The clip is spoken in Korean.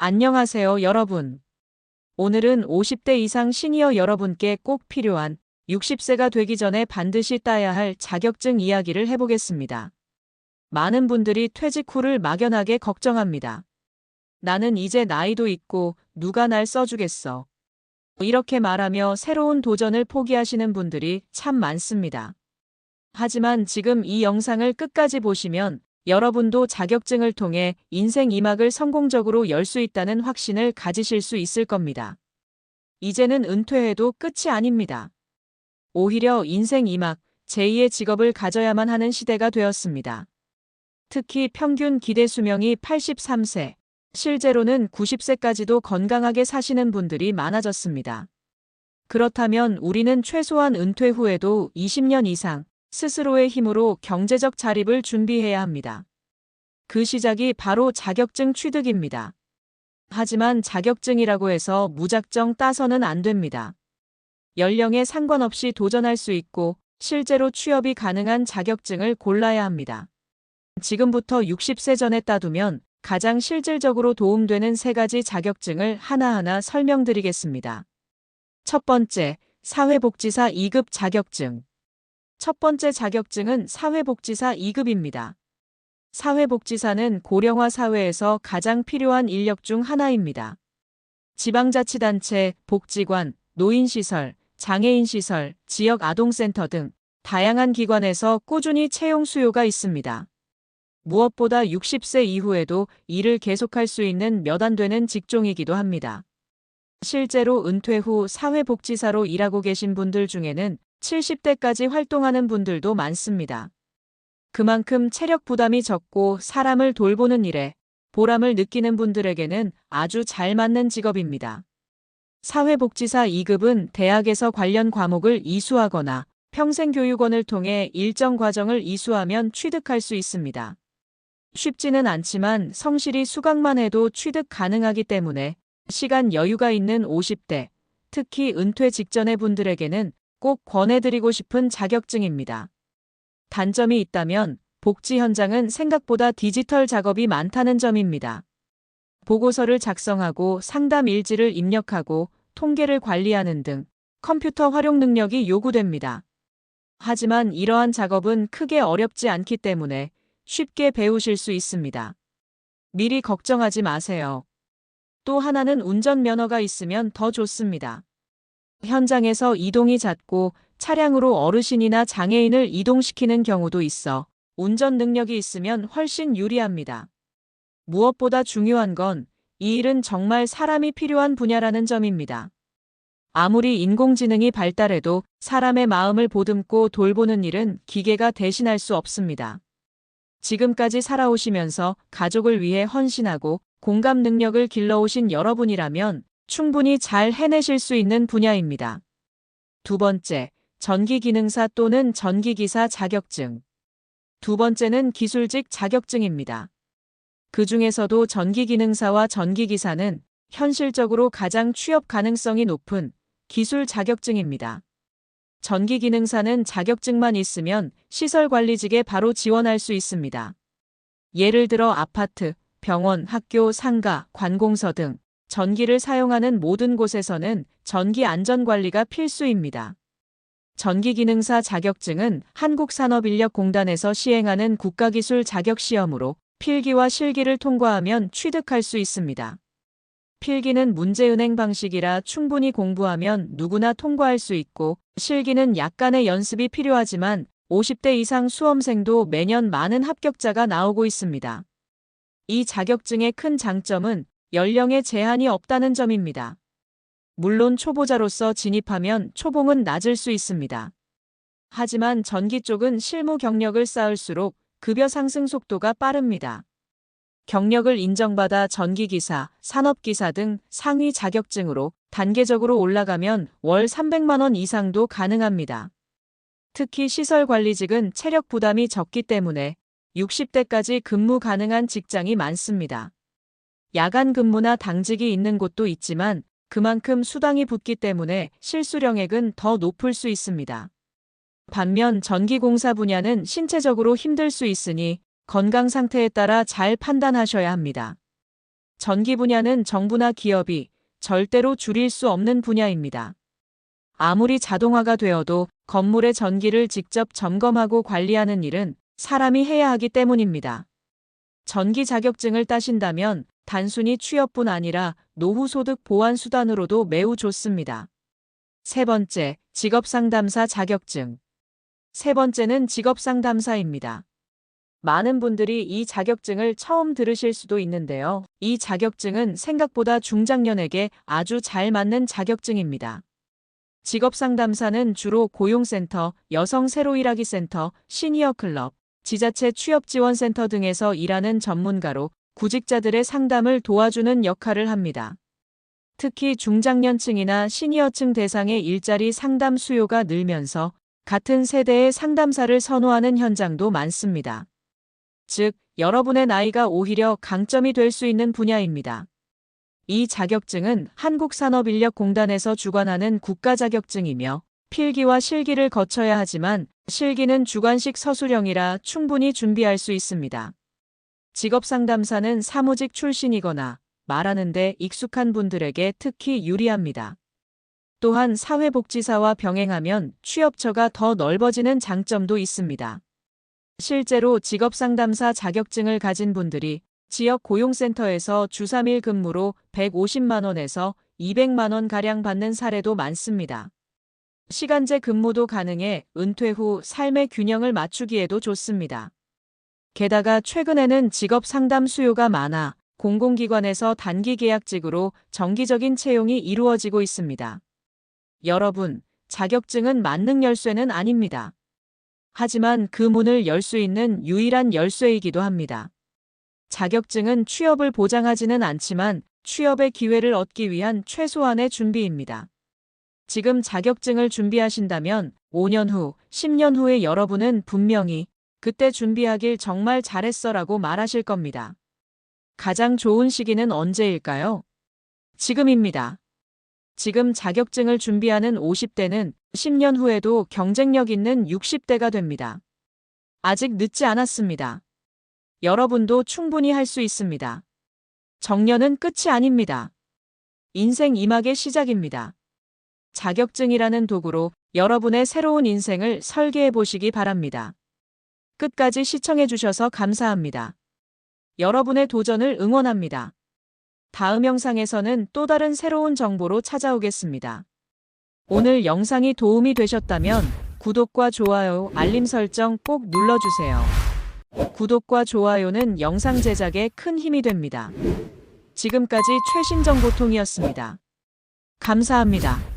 안녕하세요, 여러분. 오늘은 50대 이상 시니어 여러분께 꼭 필요한 60세가 되기 전에 반드시 따야 할 자격증 이야기를 해보겠습니다. 많은 분들이 퇴직 후를 막연하게 걱정합니다. 나는 이제 나이도 있고 누가 날 써주겠어. 이렇게 말하며 새로운 도전을 포기하시는 분들이 참 많습니다. 하지만 지금 이 영상을 끝까지 보시면 여러분도 자격증을 통해 인생 2막을 성공적으로 열 수 있다는 확신을 가지실 수 있을 겁니다. 이제는 은퇴해도 끝이 아닙니다. 오히려 인생 2막, 제2의 직업을 가져야만 하는 시대가 되었습니다. 특히 평균 기대 수명이 83세, 실제로는 90세까지도 건강하게 사시는 분들이 많아졌습니다. 그렇다면 우리는 최소한 은퇴 후에도 20년 이상 스스로의 힘으로 경제적 자립을 준비해야 합니다. 그 시작이 바로 자격증 취득입니다. 하지만 자격증이라고 해서 무작정 따서는 안 됩니다. 연령에 상관없이 도전할 수 있고 실제로 취업이 가능한 자격증을 골라야 합니다. 지금부터 60세 전에 따두면 가장 실질적으로 도움되는 3가지 자격증을 하나하나 설명드리겠습니다. 첫 번째, 사회복지사 2급 자격증. 첫 번째 자격증은 사회복지사 2급입니다. 사회복지사는 고령화 사회에서 가장 필요한 인력 중 하나입니다. 지방자치단체, 복지관, 노인시설, 장애인시설, 지역아동센터 등 다양한 기관에서 꾸준히 채용 수요가 있습니다. 무엇보다 60세 이후에도 일을 계속할 수 있는 몇 안 되는 직종이기도 합니다. 실제로 은퇴 후 사회복지사로 일하고 계신 분들 중에는 70대까지 활동하는 분들도 많습니다. 그만큼 체력 부담이 적고 사람을 돌보는 일에 보람을 느끼는 분들에게는 아주 잘 맞는 직업입니다. 사회복지사 2급은 대학에서 관련 과목을 이수하거나 평생교육원을 통해 일정 과정을 이수하면 취득할 수 있습니다. 쉽지는 않지만 성실히 수강만 해도 취득 가능하기 때문에 시간 여유가 있는 50대, 특히 은퇴 직전의 분들에게는 꼭 권해드리고 싶은 자격증입니다. 단점이 있다면 복지 현장은 생각보다 디지털 작업이 많다는 점입니다. 보고서를 작성하고 상담 일지를 입력하고 통계를 관리하는 등 컴퓨터 활용 능력이 요구됩니다. 하지만 이러한 작업은 크게 어렵지 않기 때문에 쉽게 배우실 수 있습니다. 미리 걱정하지 마세요. 또 하나는 운전면허가 있으면 더 좋습니다. 현장에서 이동이 잦고 차량으로 어르신이나 장애인을 이동시키는 경우도 있어 운전 능력이 있으면 훨씬 유리합니다. 무엇보다 중요한 건 이 일은 정말 사람이 필요한 분야라는 점입니다. 아무리 인공지능이 발달해도 사람의 마음을 보듬고 돌보는 일은 기계가 대신할 수 없습니다. 지금까지 살아오시면서 가족을 위해 헌신하고 공감 능력을 길러오신 여러분이라면 충분히 잘 해내실 수 있는 분야입니다. 두 번째, 전기기능사 또는 전기기사 자격증. 두 번째는 기술직 자격증입니다. 그 중에서도 전기기능사와 전기기사는 현실적으로 가장 취업 가능성이 높은 기술 자격증입니다. 전기기능사는 자격증만 있으면 시설관리직에 바로 지원할 수 있습니다. 예를 들어 아파트, 병원, 학교, 상가, 관공서 등 전기를 사용하는 모든 곳에서는 전기 안전관리가 필수입니다. 전기기능사 자격증은 한국산업인력공단에서 시행하는 국가기술 자격시험으로 필기와 실기를 통과하면 취득할 수 있습니다. 필기는 문제은행 방식이라 충분히 공부하면 누구나 통과할 수 있고 실기는 약간의 연습이 필요하지만 50대 이상 수험생도 매년 많은 합격자가 나오고 있습니다. 이 자격증의 큰 장점은 연령에 제한이 없다는 점입니다. 물론 초보자로서 진입하면 초봉은 낮을 수 있습니다. 하지만 전기 쪽은 실무 경력을 쌓을수록 급여 상승 속도가 빠릅니다. 경력을 인정받아 전기기사, 산업기사 등 상위 자격증으로 단계적으로 올라가면 월 300만 원 이상도 가능합니다. 특히 시설관리직은 체력 부담이 적기 때문에 60대까지 근무 가능한 직장이 많습니다. 야간 근무나 당직이 있는 곳도 있지만 그만큼 수당이 붙기 때문에 실수령액은 더 높을 수 있습니다. 반면 전기공사 분야는 신체적으로 힘들 수 있으니 건강 상태에 따라 잘 판단하셔야 합니다. 전기 분야는 정부나 기업이 절대로 줄일 수 없는 분야입니다. 아무리 자동화가 되어도 건물의 전기를 직접 점검하고 관리하는 일은 사람이 해야 하기 때문입니다. 전기 자격증을 따신다면 단순히 취업뿐 아니라 노후 소득 보완 수단으로도 매우 좋습니다. 세 번째, 직업상담사 자격증. 세 번째는 직업상담사입니다. 많은 분들이 이 자격증을 처음 들으실 수도 있는데요. 이 자격증은 생각보다 중장년에게 아주 잘 맞는 자격증입니다. 직업상담사는 주로 고용센터, 여성 새로 일하기 센터, 시니어 클럽, 지자체 취업지원센터 등에서 일하는 전문가로 구직자들의 상담을 도와주는 역할을 합니다. 특히 중장년층이나 시니어층 대상의 일자리 상담 수요가 늘면서 같은 세대의 상담사를 선호하는 현장도 많습니다. 즉, 여러분의 나이가 오히려 강점이 될 수 있는 분야입니다. 이 자격증은 한국산업인력공단에서 주관하는 국가자격증이며 필기와 실기를 거쳐야 하지만 실기는 주관식 서술형이라 충분히 준비할 수 있습니다. 직업상담사는 사무직 출신이거나 말하는 데 익숙한 분들에게 특히 유리합니다. 또한 사회복지사와 병행하면 취업처가 더 넓어지는 장점도 있습니다. 실제로 직업상담사 자격증을 가진 분들이 지역 고용센터에서 주 3일 근무로 150만 원에서 200만 원가량 받는 사례도 많습니다. 시간제 근무도 가능해 은퇴 후 삶의 균형을 맞추기에도 좋습니다. 게다가 최근에는 직업 상담 수요가 많아 공공기관에서 단기 계약직으로 정기적인 채용이 이루어지고 있습니다. 여러분, 자격증은 만능 열쇠는 아닙니다. 하지만 그 문을 열 수 있는 유일한 열쇠이기도 합니다. 자격증은 취업을 보장하지는 않지만 취업의 기회를 얻기 위한 최소한의 준비입니다. 지금 자격증을 준비하신다면 5년 후, 10년 후의 여러분은 분명히 그때 준비하길 정말 잘했어라고 말하실 겁니다. 가장 좋은 시기는 언제일까요? 지금입니다. 지금 자격증을 준비하는 50대는 10년 후에도 경쟁력 있는 60대가 됩니다. 아직 늦지 않았습니다. 여러분도 충분히 할 수 있습니다. 정년은 끝이 아닙니다. 인생 2막의 시작입니다. 자격증이라는 도구로 여러분의 새로운 인생을 설계해 보시기 바랍니다. 끝까지 시청해 주셔서 감사합니다. 여러분의 도전을 응원합니다. 다음 영상에서는 또 다른 새로운 정보로 찾아오겠습니다. 오늘 영상이 도움이 되셨다면 구독과 좋아요, 알림 설정 꼭 눌러주세요. 구독과 좋아요는 영상 제작에 큰 힘이 됩니다. 지금까지 최신 정보통이었습니다. 감사합니다.